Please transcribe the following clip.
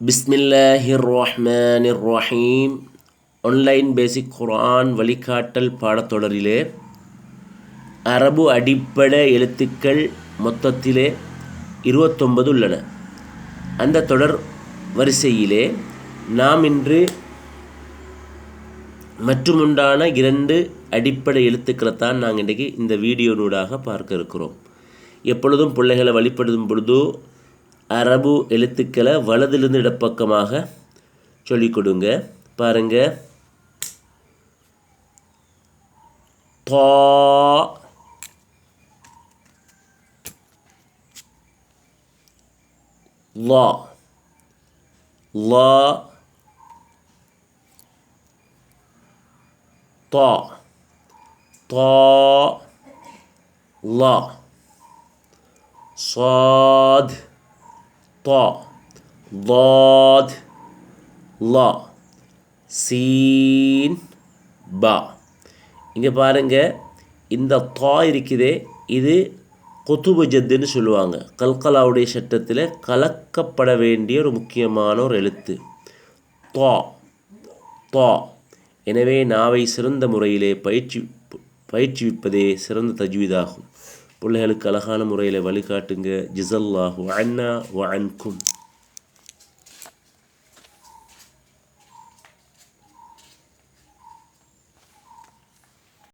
பிஸ்மில்லாஹிர் ரஹ்மானிர் ரஹீம். ஆன்லைன் பேசிக் குர்ஆன் வழிகாட்டல் பாடத்தொடரிலே அரபு அடிப்படை எழுத்துக்கள் மொத்தத்திலே 29 உள்ளன. அந்த தொடர் வரிசையிலே நாம் இன்று மற்றுமுண்டான 2 அடிப்படை எழுத்துக்களைத்தான் நாங்கள் இன்றைக்கி இந்த வீடியோனூடாக பார்க்க இருக்கிறோம். எப்பொழுதும் பிள்ளைகளை வழிபடுத்தும் பொழுதோ அரபு எழுத்துக்களை வலதிலிருந்து இடப்பக்கமாக சொல்லிக் கொடுங்க. பாருங்க, தா, லா, லா, தா, தா, லா, صاد طا ضاد லா, சீன் பா. இங்கே பாருங்கள், இந்த தா இருக்குதே, இது குத்துபு ஜத்துன்னு சொல்லுவாங்க. கல்கலாவுடைய சட்டத்தில் கலக்கப்பட வேண்டிய ஒரு முக்கியமான ஒரு எழுத்து தா, தா. எனவே நாவை சிறந்த முறையிலே பயிற்சிவிப்பதே சிறந்த தஜ்வீதாகும். பிள்ளைகளுக்கு அழகான முறையில் வழிகாட்டுங்க. ஜஸல்லாஹு அன்னா வ அன்கும்.